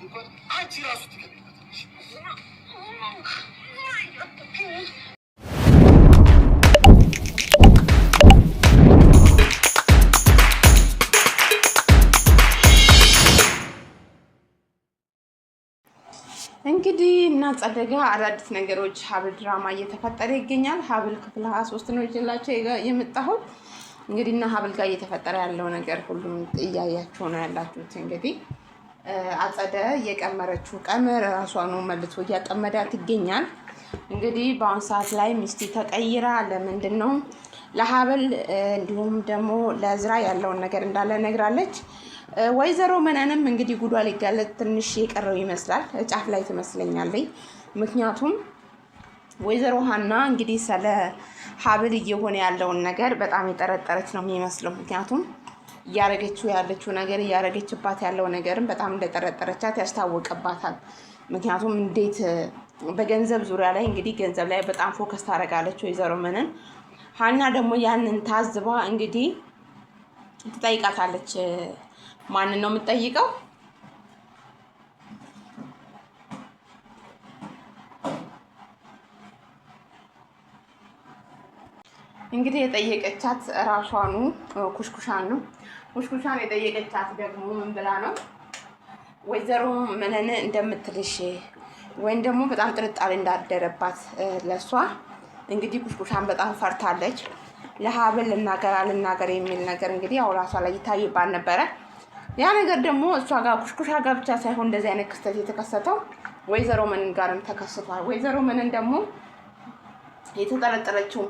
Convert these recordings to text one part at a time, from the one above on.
እንኳን አንቺ ራሱ ትገቢበታለሽ። እንግዲህ እና ጸደጋ አዳዲስ ነገሮች ሀብል ድራማ እየተፈጠረ ይገኛል። ሀብል ክፍል 23 ነው ይዤላችሁ የመጣሁት። እንግዲህ እና ሀብል ጋር እየተፈጠረ ያለው ነገር ሁሉም እያያችሁ ነው ያላችሁት። እንግዲህ አጸደ የቀመረችው ቀመር ራሷን መልሶ እያጠመዳት ይገኛል። እንግዲህ በአሁኑ ሰዓት ላይ ሚስቲ ተቀይራ ለምንድን ነው ለሀብል እንዲሁም ደግሞ ለእዝራ ያለውን ነገር እንዳለ ነግራለች። ወይዘሮ መነንም እንግዲህ ጉዷ ሊጋለጥ ትንሽ የቀረው ይመስላል፣ ጫፍ ላይ ትመስለኛለች። ምክንያቱም ወይዘሮ ሀና እንግዲህ ስለ ሀብል እየሆነ ያለውን ነገር በጣም የጠረጠረች ነው የሚመስለው። ምክንያቱም እያረገችው ያለችው ነገር እያረገችባት ያለው ነገርም በጣም እንደጠረጠረቻት ያስታወቅባታል። ምክንያቱም እንዴት በገንዘብ ዙሪያ ላይ እንግዲህ ገንዘብ ላይ በጣም ፎከስ ታደርጋለች ወይዘሮ መነን። ሀና ደግሞ ያንን ታዝባ እንግዲህ ትጠይቃታለች። ማንን ነው የምትጠይቀው? እንግዲህ የጠየቀቻት ራሷኑ ኩሽኩሻን ነው። ኩሽኩሻን የጠየቀቻት ደግሞ ምን ብላ ነው? ወይዘሮ መነን እንደምትልሽ ወይም ደግሞ በጣም ጥርጣሬ እንዳደረባት ለሷ እንግዲህ ኩሽኩሻን በጣም ፈርታለች። ለሀብል ልናገር የሚል ነገር እንግዲህ ያው ራሷ ላይ ይታይባት ነበረ። ያ ነገር ደግሞ እሷ ጋር ኩሽኩሻ ጋር ብቻ ሳይሆን እንደዚህ አይነት ክስተት የተከሰተው ወይዘሮ መነን ጋርም ተከስቷል። ወይዘሮ መነን ደግሞ የተጠረጠረችው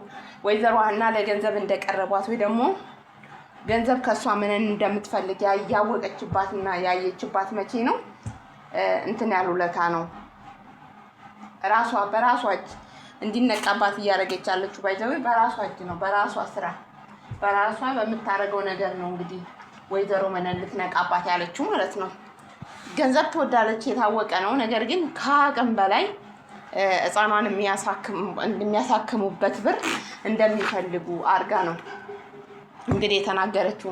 ወይዘሮ ሀና ለገንዘብ እንደቀረቧት ወይ ደግሞ ገንዘብ ከእሷ መነን እንደምትፈልግ ያወቀችባትና ያየችባት መቼ ነው? እንትን ያሉለታ ነው። በራሷ እጅ እንዲነቃባት እያደረገች ያለችው ባይዘው በራሷ እጅ ነው። በራሷ ስራ በራሷ በምታደርገው ነገር ነው እንግዲህ ወይዘሮ መነን ልትነቃባት ያለችው ማለት ነው። ገንዘብ ትወዳለች የታወቀ ነው። ነገር ግን ከአቅም በላይ ሕፃኗን የሚያሳክሙበት ብር እንደሚፈልጉ አድርጋ ነው እንግዲህ የተናገረችው።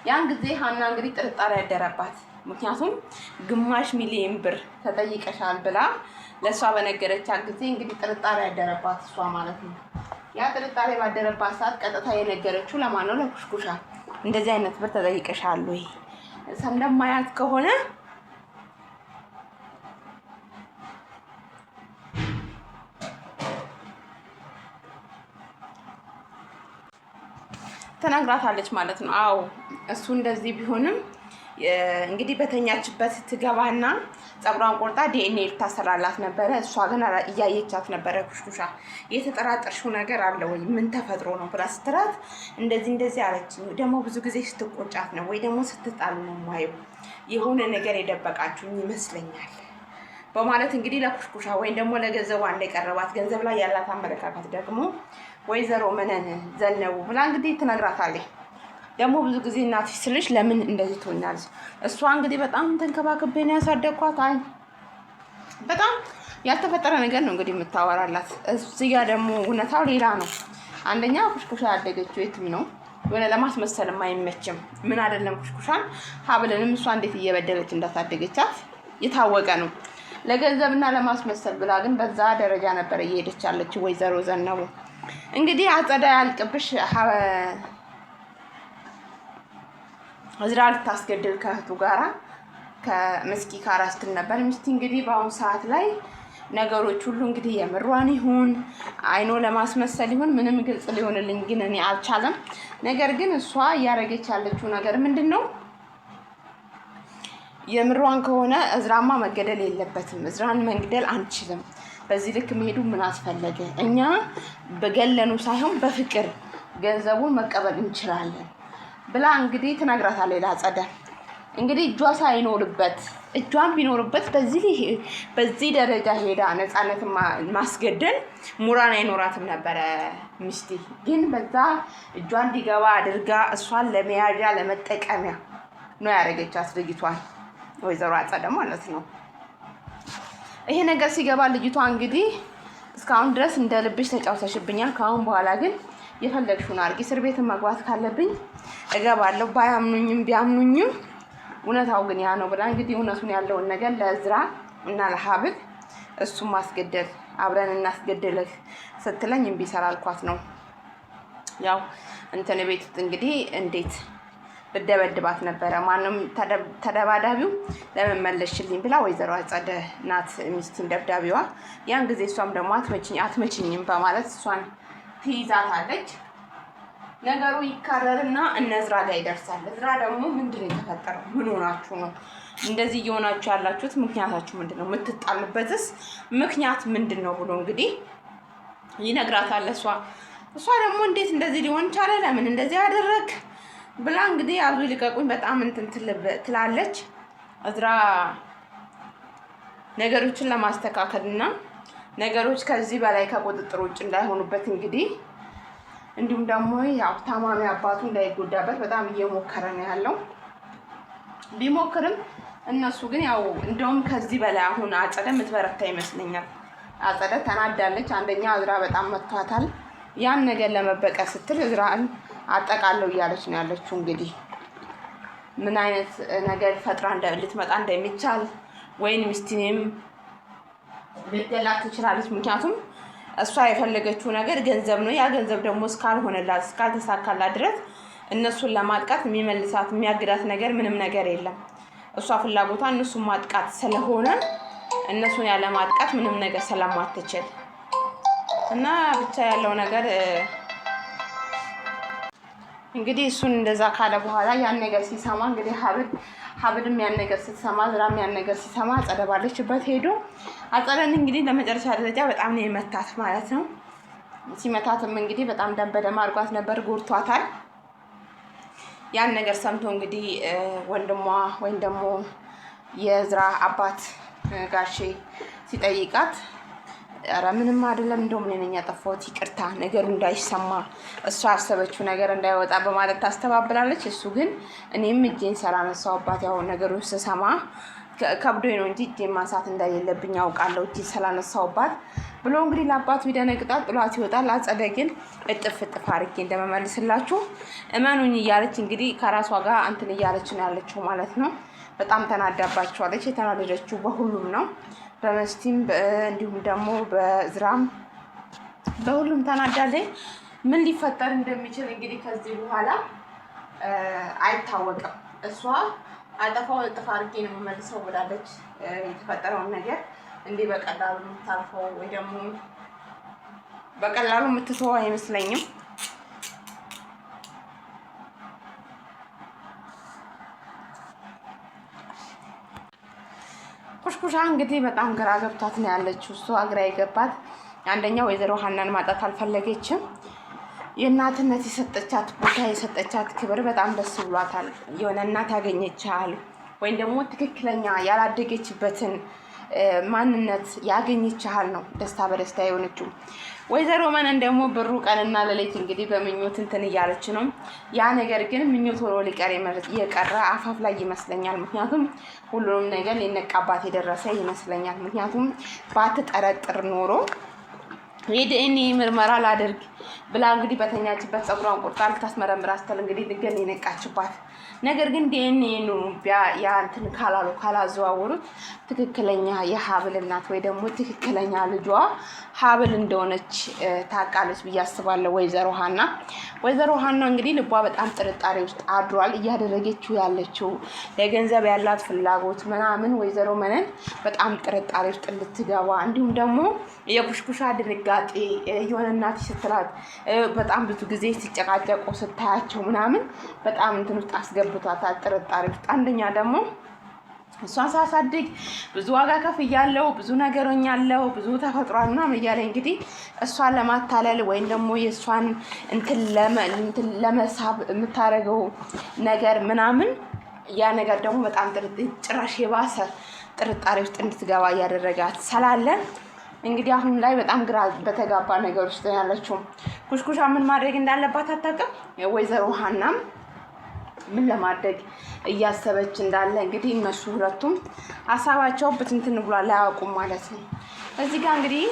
ያን ጊዜ ሀና እንግዲህ ጥርጣሬ ያደረባት። ምክንያቱም 500,000 ብር ተጠይቀሻል ብላ ለእሷ በነገረቻት ጊዜ እንግዲህ ጥርጣሬ ያደረባት እሷ ማለት ነው። ያ ጥርጣሬ ባደረባት ሰዓት ቀጥታ የነገረችው ለማን ነው? ለኩሽኩሻ። እንደዚህ አይነት ብር ተጠይቀሻል ወይ? እንደማያት ከሆነ ተናግራታለች ማለት ነው። አዎ እሱ እንደዚህ ቢሆንም እንግዲህ በተኛችበት ትገባና ጸጉሯን ቆርጣ ዲኤንኤ ልታሰራላት ነበረ። እሷ ግን እያየቻት ነበረ። ኩሽኩሻ የተጠራጠርሽው ነገር አለ ወይ? ምን ተፈጥሮ ነው ብላ ስትላት እንደዚህ አለች። ደግሞ ብዙ ጊዜ ስትቆጫት ነው ወይ ደግሞ ስትጣሉ ነው ማየው፣ የሆነ ነገር የደበቃችሁኝ ይመስለኛል በማለት እንግዲህ ለኩሽኩሻ ወይም ደግሞ ለገንዘቧ እንደቀረባት ገንዘብ ላይ ያላት አመለካከት ደግሞ ወይዘሮ መነን ዘነቡ ብላ እንግዲህ ትነግራታለች። ደግሞ ብዙ ጊዜ እናትሽ ስልሽ ለምን እንደዚህ ትሆኛለሽ? እሷ እንግዲህ በጣም ተንከባክቤ ነው ያሳደግኳት። አይ በጣም ያልተፈጠረ ነገር ነው እንግዲህ የምታወራላት። እዚህ ጋር ደግሞ እውነታው ሌላ ነው። አንደኛ ኩሽኩሻ ያደገችው የትም ነው፣ የሆነ ለማስመሰልም አይመችም። ምን አይደለም ኩሽኩሻን ሀብልንም እሷ እንዴት እየበደለች እንዳሳደገቻት የታወቀ ነው። ለገንዘብና ለማስመሰል ብላ ግን በዛ ደረጃ ነበር እየሄደች ያለችው ወይዘሮ ዘነቡ። እንግዲህ አጸዳ ያልቅብሽ እዝራ ልታስገድል ከእህቱ ጋራ ከምስኪ ጋር ስትል ነበር። ሚስቲ እንግዲህ በአሁኑ ሰዓት ላይ ነገሮች ሁሉ እንግዲህ የምሯን ይሁን አይኖ ለማስመሰል ይሁን ምንም ግልጽ ሊሆንልኝ ግን እኔ አልቻለም። ነገር ግን እሷ እያደረገች ያለችው ነገር ምንድን ነው? የምሯን ከሆነ እዝራማ መገደል የለበትም፣ እዝራን መግደል አንችልም፣ በዚህ ልክ መሄዱ ምን አስፈለገ? እኛ በገለኑ ሳይሆን በፍቅር ገንዘቡን መቀበል እንችላለን ብላ እንግዲህ ትነግራታለች ለአጸደ። እንግዲህ እጇን ቢኖርበት በዚህ ደረጃ ሄዳ ነፃነት ማስገደል ሙራን አይኖራትም ነበረ። ሚስቲ ግን በዛ እጇ እንዲገባ አድርጋ እሷን ለመያዣ ለመጠቀሚያ ነው ያደረገቻት ልጅቷን፣ ወይዘሮ አጸደ ማለት ነው። ይሄ ነገር ሲገባ ልጅቷ እንግዲህ እስካሁን ድረስ እንደ ልብሽ ተጫውተሽብኛል፣ ከአሁን በኋላ ግን የፈለግሽውን አድርጊ፣ እስር ቤት መግባት ካለብኝ እገባለሁ፣ ባያምኑኝም ቢያምኑኝም እውነታው ግን ያ ነው ብላ እንግዲህ እውነቱን ያለውን ነገር ለእዝራ እና ለሀብል እሱም ማስገደል አብረን እናስገድልህ ስትለኝ እምቢ ስላልኳት ነው። ያው እንትን ቤት ውስጥ እንግዲህ እንዴት ልደበድባት ነበረ። ማንም ተደባዳቢው ለምን መለስሽልኝ ብላ ወይዘሮ አጸደ ናት ሚስቲን ደብዳቤዋ። ያን ጊዜ እሷም ደግሞ አትመችኝም በማለት እሷን ትይዛታለች። ነገሩ ይካረርና እነ እዝራ ጋር ይደርሳል። እዝራ ደግሞ ምንድን ነው የተፈጠረው? ምን ሆናችሁ ነው እንደዚህ እየሆናችሁ ያላችሁት? ምክንያታችሁ ምንድን ነው? የምትጣሉበትስ ምክንያት ምንድን ነው ብሎ እንግዲህ ይነግራታል። እሷ ደግሞ እንዴት እንደዚህ ሊሆን ቻለ? ለምን እንደዚህ ያደረግ ብላ እንግዲህ ያዙ ልቀቁኝ በጣም እንትን ትላለች። እዝራ ነገሮችን ለማስተካከልና ነገሮች ከዚህ በላይ ከቁጥጥር ውጭ እንዳይሆኑበት እንግዲህ እንዲሁም ደግሞ ያው ታማሚ አባቱ እንዳይጎዳበት በጣም እየሞከረ ነው ያለው። ቢሞክርም እነሱ ግን ያው እንደውም ከዚህ በላይ አሁን አጸደ የምትበረታ ይመስለኛል። አጸደ ተናዳለች። አንደኛ እዝራ በጣም መቷታል። ያን ነገር ለመበቀል ስትል እዝራን አጠቃለው እያለች ነው ያለችው። እንግዲህ ምን አይነት ነገር ፈጥራ ልትመጣ እንደሚቻል ወይን ሚስቲኔም ልትገላት ትችላለች። ምክንያቱም እሷ የፈለገችው ነገር ገንዘብ ነው። ያ ገንዘብ ደግሞ እስካልሆነላት እስካልተሳካላት ድረስ እነሱን ለማጥቃት የሚመልሳት የሚያግዳት ነገር ምንም ነገር የለም። እሷ ፍላጎቷ እነሱን ማጥቃት ስለሆነ እነሱን ያለ ማጥቃት ምንም ነገር ስለማትችል እና ብቻ ያለው ነገር እንግዲህ እሱን እንደዛ ካለ በኋላ ያን ነገር ሲሰማ እንግዲህ ሀብልም ያን ነገር ስትሰማ እዝራም ያን ነገር ሲሰማ አጸደ ባለችበት ሄዶ አጸደን እንግዲህ ለመጨረሻ ደረጃ በጣም ነው የመታት ማለት ነው። ሲመታትም እንግዲህ በጣም ደም በደም አድርጓት ነበር፣ ጎድቷታል። ያን ነገር ሰምቶ እንግዲህ ወንድሟ ወይም ደግሞ የእዝራ አባት ጋሼ ሲጠይቃት ኧረ ምንም አይደለም እንደውም እኔ ነኝ ያጠፋሁት ይቅርታ፣ ነገሩ እንዳይሰማ እሷ ያሰበችው ነገር እንዳይወጣ በማለት ታስተባብላለች። እሱ ግን እኔም እጄን ስላነሳሁባት ያው ነገሩን ስሰማ ከብዶኝ ነው እንጂ እጄን ማንሳት እንደሌለብኝ ያውቃለሁ እጄን ስላነሳሁባት ብሎ እንግዲህ ለአባቱ ይደነግጣል፣ ጥሏት ይወጣል። አጸደ ግን እጥፍ አድርጌ እንደመመልስላችሁ እመኑኝ እያለች እንግዲህ ከራሷ ጋር እንትን እያለች ነው ያለችው ማለት ነው። በጣም ተናዳባቸዋለች። የተናደደችው በሁሉም ነው፣ በመስቲም እንዲሁም ደግሞ በእዝራም በሁሉም ተናዳለች። ምን ሊፈጠር እንደሚችል እንግዲህ ከዚህ በኋላ አይታወቅም። እሷ አጠፋውን እጥፍ አድርጌ ነው የምመልሰው ብላለች። የተፈጠረውን ነገር እንዲህ በቀላሉ የምታልፈው ወይ ደግሞ በቀላሉ የምትተወው አይመስለኝም። ኩሽኩሻ እንግዲህ በጣም ግራ ገብቷት ነው ያለችው። እሷ ግራ የገባት አንደኛ ወይዘሮ ሀናን ማጣት አልፈለገችም። የእናትነት የሰጠቻት ቦታ የሰጠቻት ክብር በጣም ደስ ብሏታል። የሆነ እናት ያገኘቻል ወይም ደግሞ ትክክለኛ ያላደገችበትን ማንነት ያገኘቻል ነው ደስታ በደስታ የሆነችው። ወይዘሮ መነን ደግሞ ብሩ ቀንና ሌሊት እንግዲህ በምኞት እንትን እያለች ነው። ያ ነገር ግን ምኞት ሆኖ ሊቀር የቀረ አፋፍ ላይ ይመስለኛል። ምክንያቱም ሁሉንም ነገር ሊነቃባት የደረሰ ይመስለኛል። ምክንያቱም ባትጠረጥር ኖሮ የዲኤንኤ ምርመራ ላደርግ ብላ እንግዲህ በተኛችበት ፀጉሯን ቁርጣ ልታስመረምራ ስትል እንግዲህ ድንገት የነቃችባት። ነገር ግን ዲኤንኤ ያ እንትን ካላዘዋወሩት ትክክለኛ የሀብል እናት ወይ ደግሞ ትክክለኛ ልጇ ሀብል እንደሆነች ታውቃለች ብዬ አስባለሁ ወይዘሮ ሀና እንግዲህ ልቧ በጣም ጥርጣሬ ውስጥ አድሯል። እያደረገችው ያለችው ለገንዘብ ያላት ፍላጎት ምናምን ወይዘሮ መነን በጣም ጥርጣሬ ውስጥ እንድትገባ እንዲሁም ደግሞ የኩሽኩሻ ድንጋጤ የሆነ እናት ስትላት በጣም ብዙ ጊዜ ሲጨቃጨቁ ስታያቸው ምናምን በጣም እንትን ውስጥ አስገብቷታል፣ ጥርጣሬ ውስጥ። አንደኛ ደግሞ እሷን ሳሳድግ ብዙ ዋጋ ከፍያለሁ፣ ብዙ ነገሮኛለሁ፣ ብዙ ተፈጥሯል ምናምን እያለ እንግዲህ እሷን ለማታለል ወይም ደግሞ የእሷን እንትን ለመሳብ የምታደርገው ነገር ምናምን ያ ነገር ደግሞ በጣም ጭራሽ የባሰ ጥርጣሬ ውስጥ እንድትገባ እያደረጋት ስላለ እንግዲህ አሁን ላይ በጣም ግራ በተጋባ ነገር ውስጥ ያለችው ኩሽኩሻ ምን ማድረግ እንዳለባት አታውቅም። ወይዘሮ ሀናም ምን ለማድረግ እያሰበች እንዳለ እንግዲህ እነሱ ሁለቱም ሀሳባቸው በትንትን ብሏል፣ አያውቁም ማለት ነው። እዚህ ጋር እንግዲህ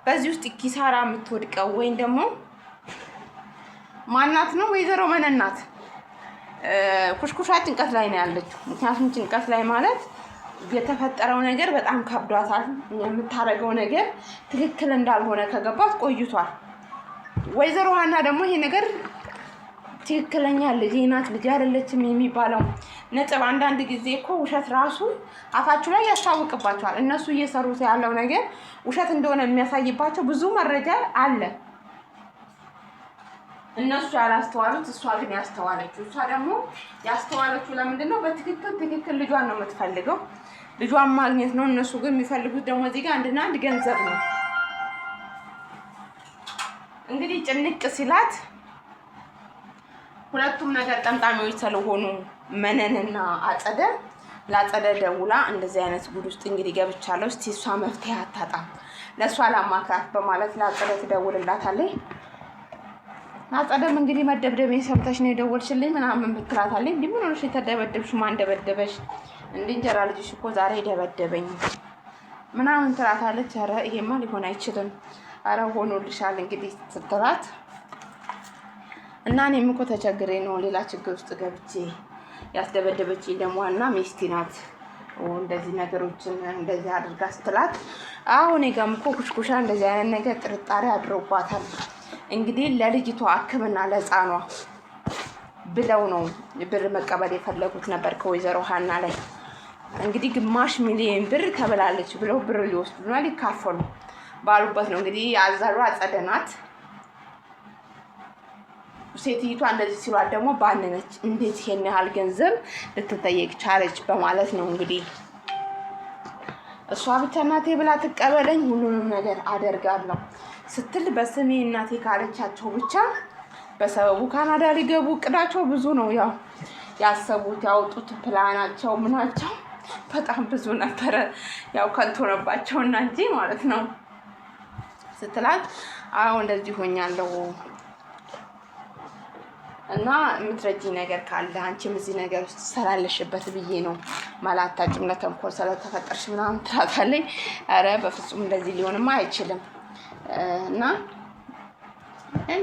በዚህ ውስጥ ኪሳራ የምትወድቀው ወይም ደግሞ ማናት ነው? ወይዘሮ መነን ናት። ኩሽኩሻ ጭንቀት ላይ ነው ያለችው። ምክንያቱም ጭንቀት ላይ ማለት የተፈጠረው ነገር በጣም ከብዷታል። የምታደርገው ነገር ትክክል እንዳልሆነ ከገባት ቆይቷል። ወይዘሮ ሀና ደግሞ ይሄ ነገር ትክክለኛ ልጅ ናት ልጅ አይደለችም የሚባለው ነጥብ አንዳንድ ጊዜ እኮ ውሸት ራሱ አፋችሁ ላይ ያስታውቅባቸዋል። እነሱ እየሰሩት ያለው ነገር ውሸት እንደሆነ የሚያሳይባቸው ብዙ መረጃ አለ። እነሱ ያላስተዋሉት እሷ ግን ያስተዋለችው። እሷ ደግሞ ያስተዋለችው ለምንድን ነው? በትክክል ልጇን ነው የምትፈልገው፣ ልጇን ማግኘት ነው። እነሱ ግን የሚፈልጉት ደግሞ እዚህ ጋር አንድና አንድ ገንዘብ ነው። እንግዲህ ጭንቅ ሲላት ሁለቱም ነገር ጠምጣሚዎች ስለሆኑ መነንና አጸደ ለአጸደ ደውላ እንደዚህ አይነት ጉድ ውስጥ እንግዲህ ገብቻለሁ፣ እስቲ እሷ መፍትሄ አታጣም፣ ለእሷ ላማክራት በማለት ለአጸደ ትደውልላታለች። አጸደም እንግዲህ መደብደቤን ሰምተሽ ነው የደወልሽልኝ ምናምን ብትላታለች። እንዲህ ምን ሆነሽ የተደበደብሽ? ማን ደበደበሽ? እንደ እንጀራ ልጅሽ እኮ ዛሬ ደበደበኝ ምናምን ትላታለች። ኧረ ይሄማ ሊሆን አይችልም፣ ኧረ ሆኖልሻል እንግዲህ ስትላት እና እኔም እኮ ተቸግሬ ነው ሌላ ችግር ውስጥ ገብቼ ያስደበደበችኝ ደግሞ ዋና ሚስቴ ናት እንደዚህ ነገሮችን እንደዚህ አድርጋ ስትላት፣ አሁን ጋርም እኮ ኩሽኩሻ እንደዚህ አይነት ነገር ጥርጣሬ አድሮባታል። እንግዲህ ለልጅቷ ሕክምና ለሕፃኗ ብለው ነው ብር መቀበል የፈለጉት ነበር ከወይዘሮ ሀና ላይ። እንግዲህ 500,000 ብር ተበላለች ብለው ብር ሊወስዱና ሊካፈሉ ባሉበት ነው እንግዲህ አዛሩ አጸደ ናት። ሴትዮዋ እንደዚህ ሲሏት ደግሞ ባንነች። እንዴት ይሄን ያህል ገንዘብ ልትጠየቅ ቻለች በማለት ነው እንግዲህ እሷ ብቻ እናቴ ብላ ትቀበለኝ ሁሉንም ነገር አደርጋለሁ ስትል በስሜ እናቴ ካለቻቸው ብቻ በሰበቡ ካናዳ ሊገቡ እቅዳቸው ብዙ ነው። ያው ያሰቡት ያወጡት ፕላናቸው ምናቸው በጣም ብዙ ነበረ። ያው ከንቱ ሆነባቸውና እንጂ ማለት ነው ስትላት አሁን እንደዚህ ሆኛለሁ እና የምትረጂኝ ነገር ካለ አንቺም እዚህ ነገር ውስጥ ትሰላለሽበት ብዬ ነው ማላታጭም ለተንኮል ስለተፈጠርሽ ምናምን ትላታለች። ኧረ በፍጹም እንደዚህ ሊሆንማ አይችልም። እና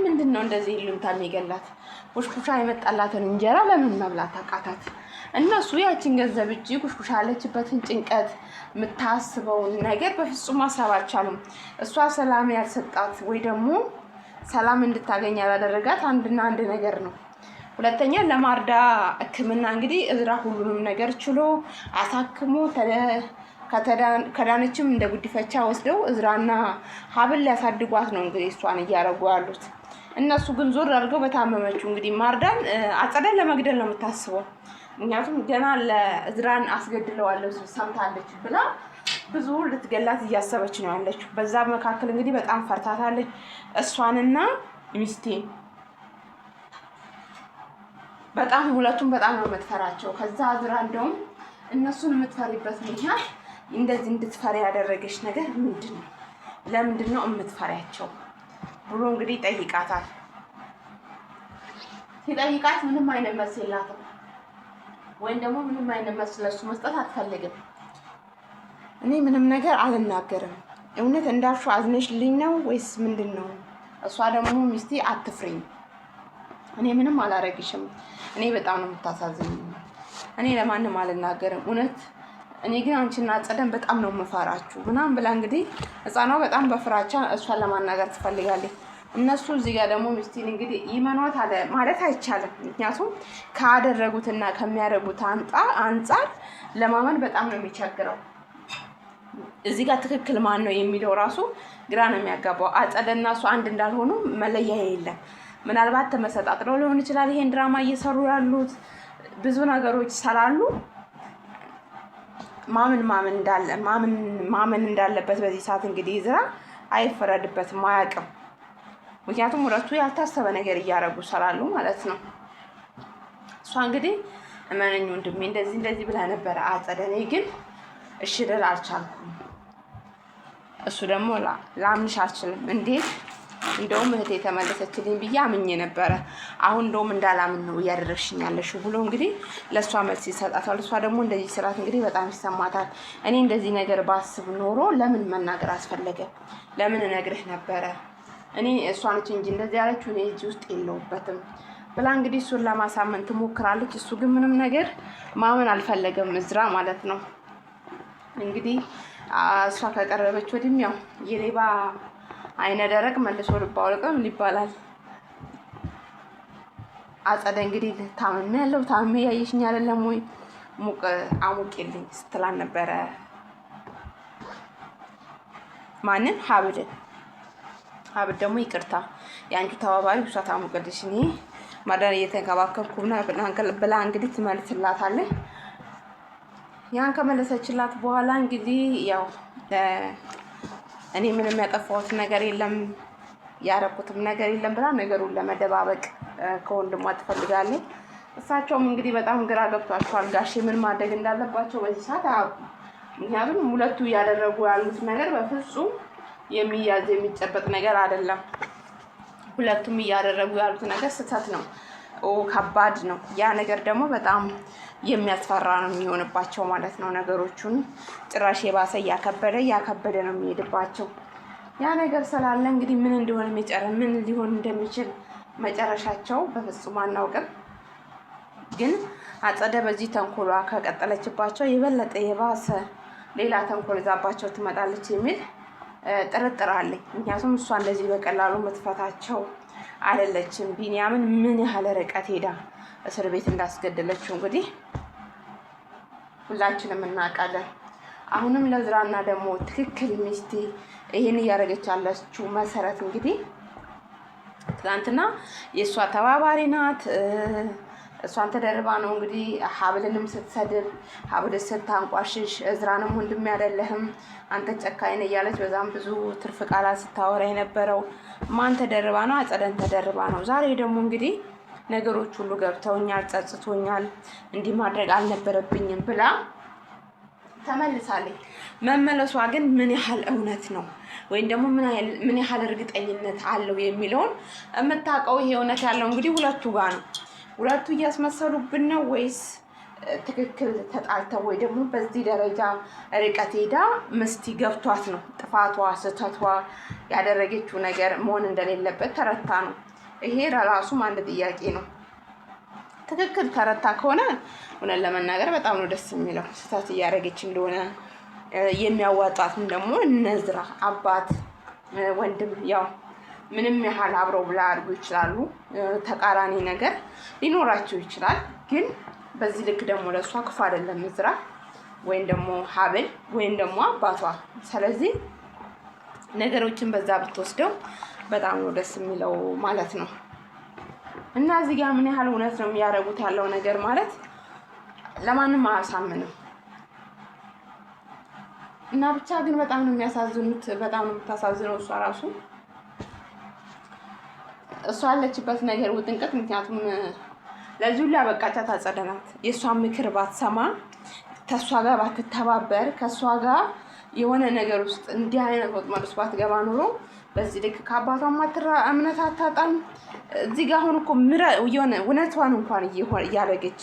ምንድን ነው እንደዚህ ይሉንታ የሚገላት? ኩሽኩሻ የመጣላትን እንጀራ ለምን መብላት አቃታት? እነሱ ያችን ገንዘብ እጅ ኩሽኩሻ ያለችበትን ጭንቀት የምታስበውን ነገር በፍጹም ማሰብ አልቻሉም። እሷ ሰላም ያልሰጣት ወይ ደግሞ ሰላም እንድታገኝ ያላደረጋት አንድና አንድ ነገር ነው። ሁለተኛ ለማርዳ ሕክምና እንግዲህ እዝራ ሁሉንም ነገር ችሎ አሳክሞ ከዳነችም እንደ ጉዲፈቻ ወስደው እዝራና ሀብል ሊያሳድጓት ነው እንግዲህ እሷን እያደረጉ ያሉት። እነሱ ግን ዞር አድርገው በታመመችው እንግዲህ ማርዳን አጸደን ለመግደል ነው የምታስበው። ምክንያቱም ገና ለእዝራን አስገድለዋለሁ ሰምታለች ብላ ብዙ ልትገላት እያሰበች ነው ያለችው። በዛ መካከል እንግዲህ በጣም ፈርታታለች እሷንና ሚስቴን በጣም ሁለቱም በጣም ነው የምትፈራቸው። ከዛ እዝራ እንደውም እነሱን የምትፈሪበት ምክንያት እንደዚህ እንድትፈሪ ያደረገች ነገር ምንድን ነው? ለምንድን ነው የምትፈሪያቸው ብሎ እንግዲህ ይጠይቃታል። ሲጠይቃት ምንም አይነት መልስ የላትም፣ ወይም ደግሞ ምንም አይነት መልስ ለሱ መስጠት አትፈልግም። እኔ ምንም ነገር አልናገርም፣ እውነት እንዳልሽው አዝነሽልኝ ነው ወይስ ምንድን ነው? እሷ ደግሞ ሚስቴ አትፍሪኝ፣ እኔ ምንም አላረግሽም፣ እኔ በጣም ነው የምታሳዝኝ፣ እኔ ለማንም አልናገርም እውነት እኔ ግን አንቺና አጸደን በጣም ነው የምፈራችሁ ምናምን ብላ እንግዲህ ህፃኗ በጣም በፍራቻ እሷን ለማናገር ትፈልጋለች። እነሱ እዚህ ጋር ደግሞ ሚስቴን እንግዲህ ይመኗት አለ ማለት አይቻልም። ምክንያቱም ካደረጉትና ከሚያደርጉት አንጻር ለማመን በጣም ነው የሚቸግረው። እዚህ ጋር ትክክል ማን ነው የሚለው ራሱ ግራ ነው የሚያጋባው። አጸደና እሱ አንድ እንዳልሆኑ መለያ የለም። ምናልባት ተመሰጣጥረው ሊሆን ይችላል ይሄን ድራማ እየሰሩ ያሉት ብዙ ነገሮች ስላሉ ማመን እንዳለበት በዚህ ሰዓት እንግዲህ እዝራ አይፈረድበትም፣ አያውቅም። ምክንያቱም ሁለቱ ያልታሰበ ነገር እያደረጉ ስላሉ ማለት ነው። እሷ እንግዲህ እመነኝ ወንድሜ እንደዚህ ብላ ነበረ አጸደ፣ እኔ ግን እሺ ልል አልቻልኩም። እሱ ደግሞ ላምንሽ አልችልም። እንዴት እንደውም እህቴ የተመለሰችልኝ ብዬ አምኜ ነበረ፣ አሁን እንደውም እንዳላምን ነው እያደረግሽኝ ያለሽው ብሎ እንግዲህ ለእሷ መልስ ይሰጣታል። እሷ ደግሞ እንደዚህ ስራት እንግዲህ በጣም ይሰማታል። እኔ እንደዚህ ነገር ባስብ ኖሮ ለምን መናገር አስፈለገ? ለምን እነግርህ ነበረ? እኔ እሷ ነች እንጂ እንደዚህ ያለችው እኔ እዚህ ውስጥ የለሁበትም። ብላ እንግዲህ እሱን ለማሳመን ትሞክራለች። እሱ ግን ምንም ነገር ማመን አልፈለገም እዝራ ማለት ነው። እንግዲህ እሷ ከቀረበች ወዲህም ያው የሌባ አይነ ደረቅ መልሶ ልብ አውልቅም ይባላል። አጸደ እንግዲህ ታምሜ ያየሽኝ አይደለም ወይ አሙቄልኝ ስትላን ነበረ ማንን ሀብልን። ሀብል ደግሞ ይቅርታ የአንቺ ተባባሪ እሷ ታሙቅልሽ እኔ ማዳን እየተንከባከብኩ ብላ እንግዲህ ትመልስላታለች። ያን ከመለሰችላት በኋላ እንግዲህ ያው እኔ ምንም ያጠፋሁት ነገር የለም ያረኩትም ነገር የለም ብላ ነገሩን ለመደባበቅ ከወንድሟ ትፈልጋለች። እሳቸውም እንግዲህ በጣም ግራ ገብቷቸዋል። ጋሼ ምን ማድረግ እንዳለባቸው በዚህ ሰዓት ምክንያቱም ሁለቱ እያደረጉ ያሉት ነገር በፍጹም የሚያዝ የሚጨበጥ ነገር አይደለም። ሁለቱም እያደረጉ ያሉት ነገር ስህተት ነው፣ ከባድ ነው። ያ ነገር ደግሞ በጣም የሚያስፈራ ነው የሚሆንባቸው ማለት ነው። ነገሮቹን ጭራሽ የባሰ እያከበደ ነው የሚሄድባቸው። ያ ነገር ስላለ እንግዲህ ምን እንደሆነ ምን ሊሆን እንደሚችል መጨረሻቸው በፍጹም አናውቅም። ግን አጸደ በዚህ ተንኮሏ ከቀጠለችባቸው የበለጠ የባሰ ሌላ ተንኮል ይዛባቸው ትመጣለች የሚል ጥርጥር አለኝ። ምክንያቱም እሷ እንደዚህ በቀላሉ መጥፋታቸው አይደለችም። ቢኒያምን ምን ያህል ርቀት ሄዳ እስር ቤት እንዳስገደለችው እንግዲህ ሁላችንም እናውቃለን። አሁንም ለዝራና ደግሞ ትክክል ሚስቴ ይሄን እያደረገች ያለችው መሰረት እንግዲህ ትናንትና የእሷ ተባባሪ ናት። እሷን ተደርባ ነው እንግዲህ ሀብልንም ስትሰድብ ሀብል ስታንቋሽሽ እዝራንም ወንድሜ አይደለህም አንተ ጨካኝ ነህ እያለች በዛም ብዙ ትርፍ ቃላት ስታወራ የነበረው ማን ተደርባ ነው? አጸደን ተደርባ ነው። ዛሬ ደግሞ እንግዲህ ነገሮች ሁሉ ገብተውኛል፣ ጸጽቶኛል፣ እንዲህ ማድረግ አልነበረብኝም ብላ ተመልሳለች። መመለሷ ግን ምን ያህል እውነት ነው ወይም ደግሞ ምን ያህል እርግጠኝነት አለው የሚለውን የምታውቀው ይሄ እውነት ያለው እንግዲህ ሁለቱ ጋር ነው። ሁለቱ እያስመሰሉብን ነው ወይስ ትክክል ተጣልተው ወይ ደግሞ በዚህ ደረጃ ርቀት ሄዳ ምስቲ ገብቷት ነው ጥፋቷ ስህተቷ ያደረገችው ነገር መሆን እንደሌለበት ተረታ ነው። ይሄ ራሱም አንድ ጥያቄ ነው። ትክክል ተረታ ከሆነ እውነት ለመናገር በጣም ነው ደስ የሚለው። ስህተት እያደረገች እንደሆነ የሚያዋጣትም ደግሞ እነዝራ አባት ወንድም ያው ምንም ያህል አብረው ብላ አድርጎ ይችላሉ። ተቃራኒ ነገር ሊኖራቸው ይችላል። ግን በዚህ ልክ ደግሞ ለእሷ ክፉ አይደለም እዝራ ወይም ደግሞ ሀብል ወይም ደግሞ አባቷ። ስለዚህ ነገሮችን በዛ ብትወስደው በጣም ነው ደስ የሚለው ማለት ነው። እና እዚህ ጋር ምን ያህል እውነት ነው የሚያደርጉት ያለው ነገር ማለት ለማንም አያሳምንም። እና ብቻ ግን በጣም ነው የሚያሳዝኑት። በጣም ነው የምታሳዝነው እሷ ራሱ እሷ ያለችበት ነገር ውጥንቅጥ። ምክንያቱም ለዚህ ሁሉ ያበቃቻት አጸደ ናት። የእሷን ምክር ባትሰማ ከእሷ ጋር ባትተባበር ከእሷ ጋር የሆነ ነገር ውስጥ እንዲህ አይነት ወጥመድ ውስጥ ባትገባ ኑሮ በዚህ ልክ ከአባቷ ማትራ እምነት አታጣም። እዚህ ጋር አሁን እኮ የሆነ እውነቷን እንኳን እያደረገች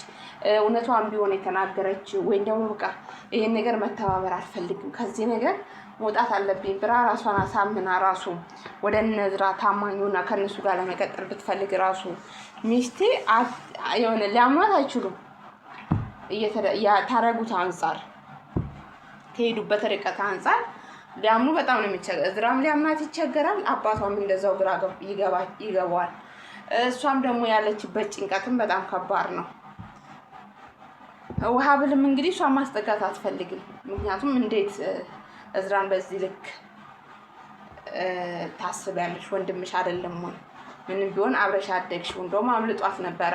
እውነቷን ቢሆን የተናገረች ወይም ደግሞ በቃ ይሄን ነገር መተባበር አልፈልግም ከዚህ ነገር መውጣት አለብኝ ብራ ራሷን አሳምና ራሱ ወደ እነዝራ ታማኙና ከነሱ ጋር ለመቀጠል ብትፈልግ ራሱ ሚስቴ የሆነ ሊያምኗት አይችሉም። ታረጉት አንጻር ከሄዱበት ርቀት አንጻር ሊያምኑ በጣም ነው የሚቸገር። እዝራም ሊያምናት ይቸገራል። አባቷም እንደዛው ግራ ይገባዋል። እሷም ደግሞ ያለችበት ጭንቀትም በጣም ከባድ ነው። ሀብልም እንግዲህ እሷን ማስጠጋት አትፈልግም። ምክንያቱም እንዴት እዝራን በዚህ ልክ ታስቢያለሽ? ወንድምሽ አይደለም ወይ? ምንም ቢሆን አብረሽ አደግሽው። እንደውም አምልጧት ነበረ።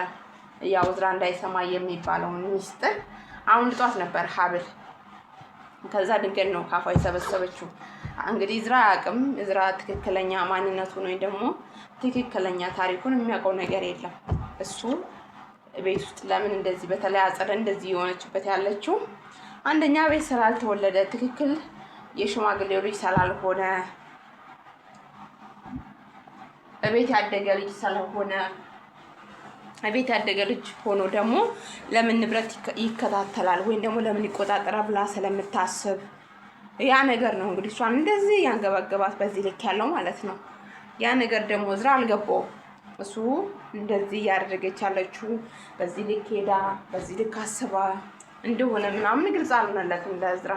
ያው እዝራ እንዳይሰማ የሚባለውን ሚስጥር አምልጧት ነበር ሀብል። ከዛ ድንገት ነው ካፏ የሰበሰበችው። እንግዲህ እዝራ አያውቅም። እዝራ ትክክለኛ ማንነቱን ወይ ደግሞ ትክክለኛ ታሪኩን የሚያውቀው ነገር የለም። እሱ ቤት ውስጥ ለምን እንደዚህ በተለይ አጸደ እንደዚህ የሆነችበት ያለችው አንደኛ ቤት ስላልተወለደ ትክክል የሽማግሌው ልጅ ስላልሆነ ቤት ያደገ ልጅ ስለሆነ ቤት ያደገ ልጅ ሆኖ ደግሞ ለምን ንብረት ይከታተላል ወይም ደግሞ ለምን ይቆጣጠራል ብላ ስለምታስብ ያ ነገር ነው እንግዲህ እሷን እንደዚህ ያንገባገባት በዚህ ልክ ያለው ማለት ነው። ያ ነገር ደግሞ እዝራ አልገባውም። እሱ እንደዚህ እያደረገች ያለችው በዚህ ልክ ሄዳ በዚህ ልክ አስባ እንደሆነ ምናምን ግልጽ አልሆነለትም ለእዝራ።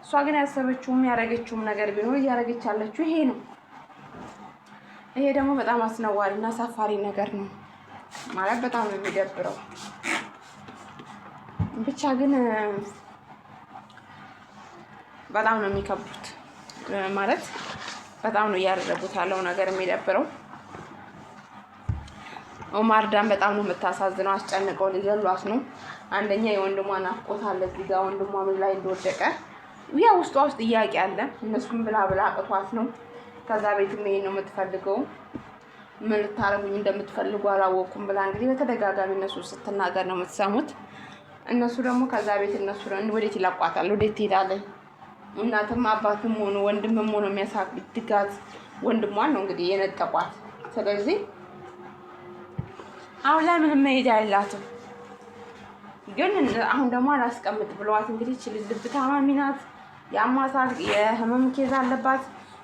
እሷ ግን ያሰበችውም ያደረገችውም ነገር ቢኖር እያደረገች ያለችው ይሄ ነው። ይሄ ደግሞ በጣም አስነዋሪና አሳፋሪ ነገር ነው ማለት በጣም ነው የሚደብረው። ብቻ ግን በጣም ነው የሚከብሩት ማለት በጣም ነው እያደረጉት ያለው ነገር የሚደብረው። ኦማር ዳን በጣም ነው የምታሳዝነው። አስጨንቀው ሊገሏት ነው። አንደኛ የወንድሟ ናፍቆት አለ እዚህ ጋር ወንድሟ ምን ላይ እንደወደቀ ያ ውስጧ ውስጥ ጥያቄ አለ። እነሱም ብላ አቅቷት ነው ከዛ ቤት መሄድ ነው የምትፈልገው። ምን ልታረጉኝ እንደምትፈልጉ አላወቁም ብላ እንግዲህ በተደጋጋሚ እነሱ ስትናገር ነው የምትሰሙት። እነሱ ደግሞ ከዛ ቤት እነሱ ወዴት ይለቋታል? ወዴት ትሄዳለች? እናትም አባትም ሆኖ ወንድምም ሆኖ የሚያሳድጋት ወንድሟን ነው እንግዲህ የነጠቋት። ስለዚህ አሁን ላይ ምንም መሄጃ የላትም። ግን አሁን ደግሞ አላስቀምጥ ብለዋት እንግዲህ ልብ ታማሚ ናት፣ ያማታል፣ የህመም ኬዝ አለባት።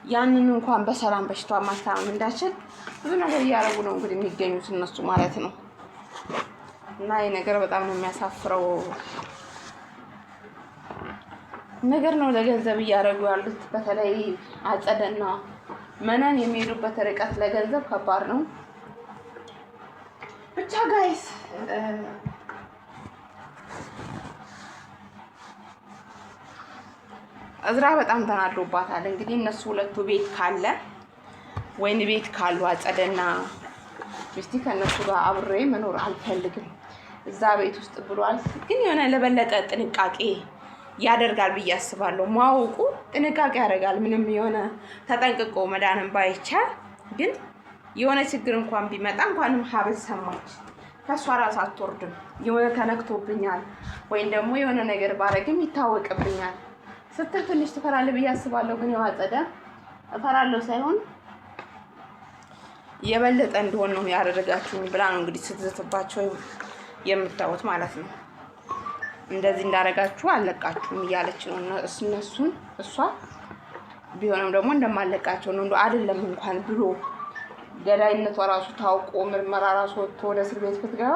ያንን እንኳን በሰላም በሽታዋ ማስታመም እንዳችል ብዙ ነገር እያደረጉ ነው እንግዲህ የሚገኙት እነሱ ማለት ነው። እና ይህ ነገር በጣም ነው የሚያሳፍረው ነገር ነው። ለገንዘብ እያደረጉ ያሉት በተለይ አጸደና መነን የሚሄዱበት ርቀት ለገንዘብ ከባድ ነው። ብቻ ጋይስ እዝራ በጣም ተናዶባታል። እንግዲህ እነሱ ሁለቱ ቤት ካለ ወይን ቤት ካሉ አጸደና ሚስቲ ከነሱ ጋር አብሬ መኖር አልፈልግም እዛ ቤት ውስጥ ብሏል። ግን የሆነ ለበለጠ ጥንቃቄ ያደርጋል ብዬ አስባለሁ። ማወቁ ጥንቃቄ ያደርጋል። ምንም የሆነ ተጠንቅቆ መዳንም ባይቻል ግን የሆነ ችግር እንኳን ቢመጣ እንኳንም ሀብል ሰማች ከሷ ራስ አትወርድም። የሆነ ተነክቶብኛል ወይም ደግሞ የሆነ ነገር ባረግም ይታወቅብኛል ስትል ትንሽ ትፈራለህ ብዬ አስባለሁ። ግን የዋጸደ እፈራለሁ ሳይሆን የበለጠ እንደሆነ ነው ያደረጋችሁኝ ብላ ነው እንግዲህ ስትዝትባቸው የምታዩት ማለት ነው። እንደዚህ እንዳደረጋችሁ አለቃችሁም እያለች ነው እነሱን። እሷ ቢሆንም ደግሞ እንደማለቃቸው ነው አይደለም እንኳን ብሎ ገዳይነቷ ራሱ ታውቆ ምርመራ ራሱ ወጥቶ ወደ እስር ቤት ብትገባ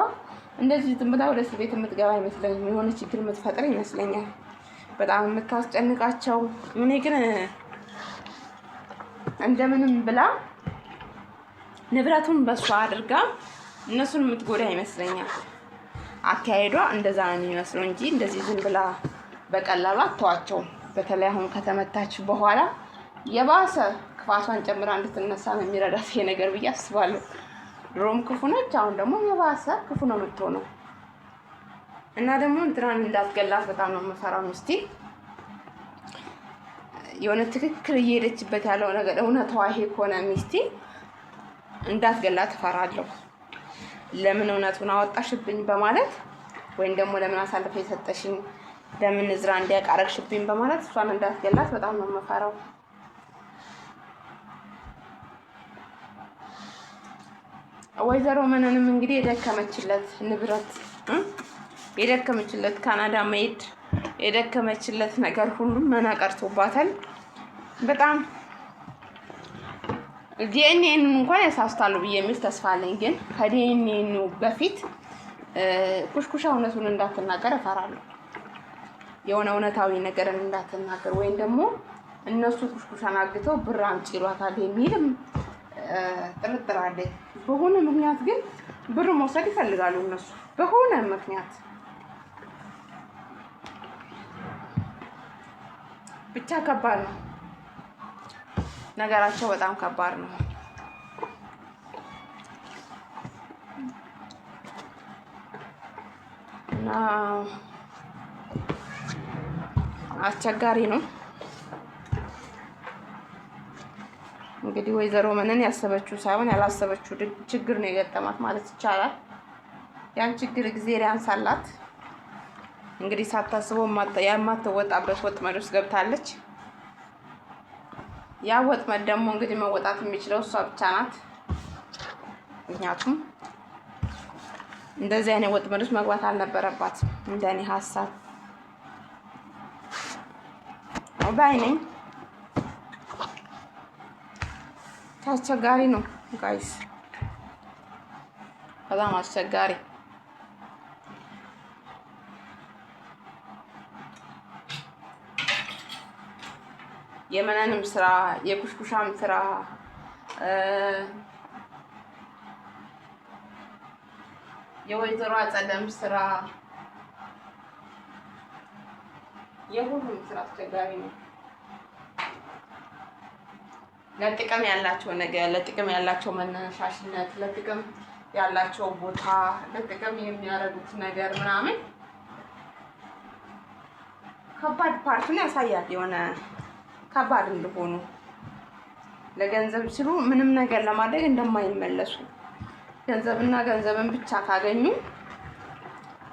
እንደዚህ ዝም ብላ ወደ እስር ቤት የምትገባ አይመስለኝም። የሆነ ችግር የምትፈጥር ይመስለኛል። በጣም የምታስጨንቃቸው። እኔ ግን እንደምንም ብላ ንብረቱን በሷ አድርጋ እነሱን የምትጎዳ ይመስለኛል። አካሄዷ እንደዛ ነው የሚመስለው እንጂ እንደዚህ ዝም ብላ በቀላሉ አትተዋቸውም። በተለይ አሁን ከተመታች በኋላ የባሰ ክፋቷን ጨምራ እንድትነሳ ነው የሚረዳት ይሄ ነገር ብዬ አስባለሁ። ድሮም ክፉ ነች፣ አሁን ደግሞ የባሰ ክፉ ነው የምትሆነው። እና ደግሞ እንትናን እንዳትገላት በጣም ነው የምፈራው። ሚስቴ የሆነ ትክክል እየሄደችበት ያለው ነገር እውነቷ ይሄ ከሆነ ሚስቴ እንዳትገላት እፈራለሁ። ለምን እውነቱን አወጣሽብኝ በማለት ወይም ደግሞ ለምን አሳልፈ የሰጠሽኝ ለምን እዝራ እንዲያቃረግሽብኝ በማለት እሷን እንዳትገላት በጣም ነው የምፈራው። ወይዘሮ መነንም እንግዲህ የደከመችለት ንብረት የደከመችለት ካናዳ መሄድ የደከመችለት ነገር ሁሉም መና ቀርቶባታል። በጣም ዲኤንኤን እንኳን ያሳስታሉ ብዬ የሚል ተስፋ አለኝ። ግን ከዲኤንኤኑ በፊት ኩሽኩሻ እውነቱን እንዳትናገር እፈራለሁ። የሆነ እውነታዊ ነገርን እንዳትናገር ወይም ደግሞ እነሱ ኩሽኩሻን አግተው ብር አምጪ ይሏታል የሚልም ጥርጥር አለኝ። በሆነ ምክንያት ግን ብር መውሰድ ይፈልጋሉ እነሱ በሆነ ምክንያት። ብቻ ከባድ ነው ነገራቸው፣ በጣም ከባድ ነው። እና አስቸጋሪ ነው እንግዲህ። ወይዘሮ መነን ያሰበችው ሳይሆን ያላሰበችው ችግር ነው የገጠማት ማለት ይቻላል። ያን ችግር እግዚአብሔር ያንሳላት። እንግዲህ ሳታስበው የማትወጣበት ወጥመድ ውስጥ ገብታለች። ያ ወጥመድ ደግሞ እንግዲህ መወጣት የሚችለው እሷ ብቻ ናት። ምክንያቱም እንደዚህ አይነት ወጥመድ ውስጥ መግባት አልነበረባትም እንደኔ ሀሳብ ባይ ነኝ። አስቸጋሪ ነው ጋይስ። በጣም አስቸጋሪ። የመነንም ስራ የኩሽኩሻም ስራ የወይዘሮ አጸደም ስራ የሁሉም ስራ አስቸጋሪ ነው። ለጥቅም ያላቸው ነገር፣ ለጥቅም ያላቸው መነሻሽነት፣ ለጥቅም ያላቸው ቦታ፣ ለጥቅም የሚያደርጉት ነገር ምናምን ከባድ ፓርቱን ያሳያል። የሆነ ከባድ እንደሆኑ ለገንዘብ ሲሉ ምንም ነገር ለማድረግ እንደማይመለሱ፣ ገንዘብና ገንዘብን ብቻ ካገኙ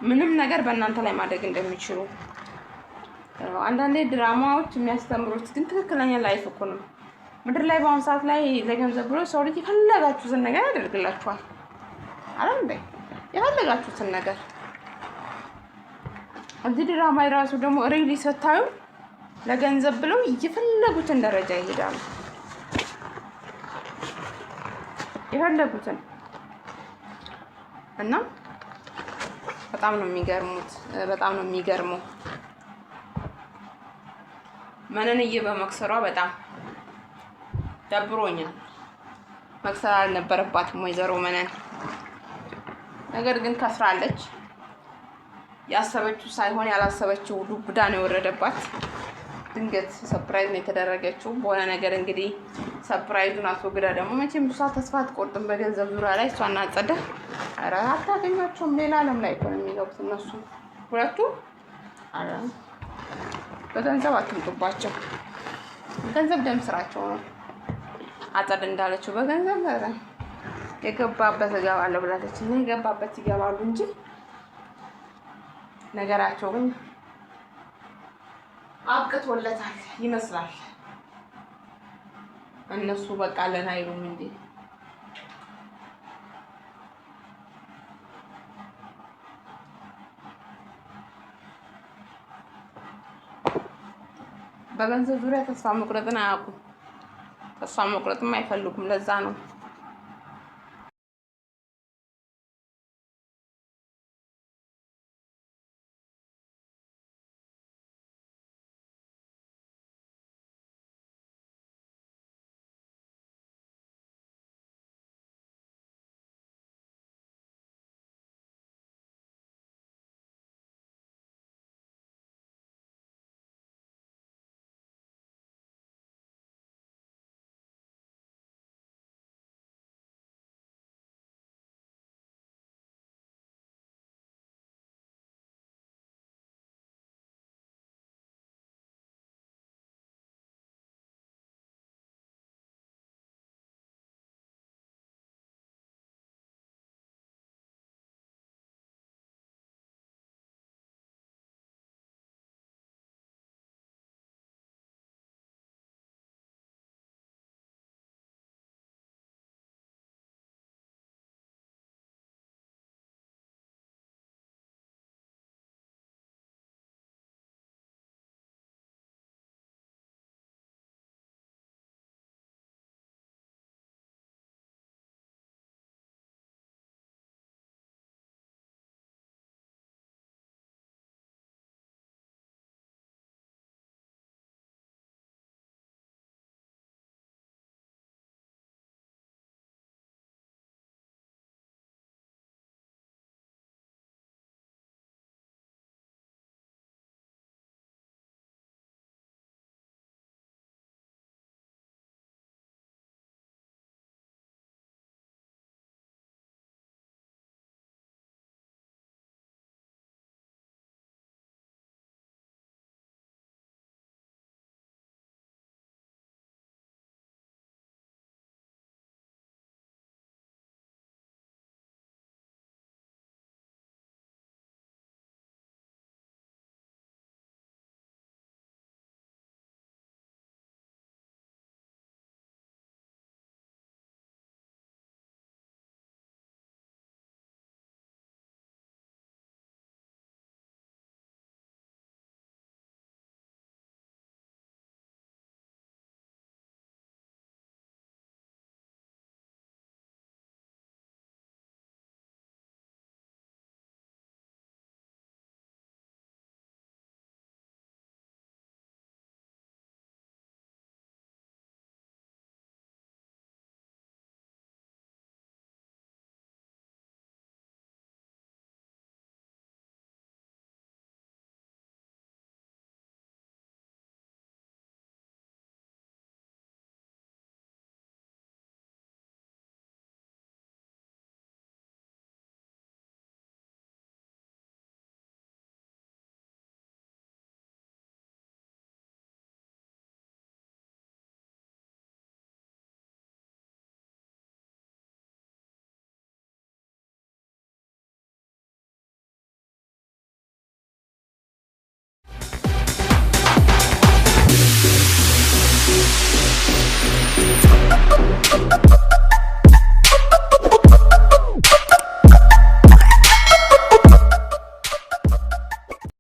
ምንም ነገር በእናንተ ላይ ማድረግ እንደሚችሉ። አንዳንዴ ድራማዎች የሚያስተምሩት ግን ትክክለኛ ላይፍ እኮ ነው። ምድር ላይ በአሁኑ ሰዓት ላይ ለገንዘብ ብሎ ሰው ልጅ የፈለጋችሁትን ነገር ያደርግላችኋል። አይደል እንዴ? የፈለጋችሁትን ነገር። እዚህ ድራማ የራሱ ደግሞ ሪሊ ስታዩ ለገንዘብ ብለው የፈለጉትን ደረጃ ይሄዳሉ። የፈለጉትን እና በጣም ነው የሚገርሙት። በጣም ነው የሚገርመው። መነንዬ በመክሰሯ በጣም ደብሮኛል። መክሰር አልነበረባትም ወይዘሮ መነን። ነገር ግን ከስራለች። ያሰበችው ሳይሆን ያላሰበችው ዱብዳ ነው የወረደባት። ድንገት ሰፕራይዝ ነው የተደረገችው በሆነ ነገር። እንግዲህ ሰፕራይዙን አስወግዳ ደግሞ መቼም እሷ ተስፋ አትቆርጥም በገንዘብ ዙሪያ ላይ። እሷና አጸደ ኧረ አታገኟቸውም። ሌላ ዓለም ላይ እኮ ነው የሚገቡት እነሱ ሁለቱ። ኧረ በገንዘብ አትምጡባቸው። ገንዘብ ደም ስራቸው ነው። አጸደ እንዳለችው በገንዘብ የገባበት እገባለሁ ብላለች። እና የገባበት ይገባሉ እንጂ ነገራቸው ግን አብቅቶለታል ይመስላል። እነሱ በቃ ለን አይሉም እንዴ? በገንዘብ ዙሪያ ተስፋ መቁረጥን አያውቁም። ተስፋ መቁረጥም አይፈልጉም። ለዛ ነው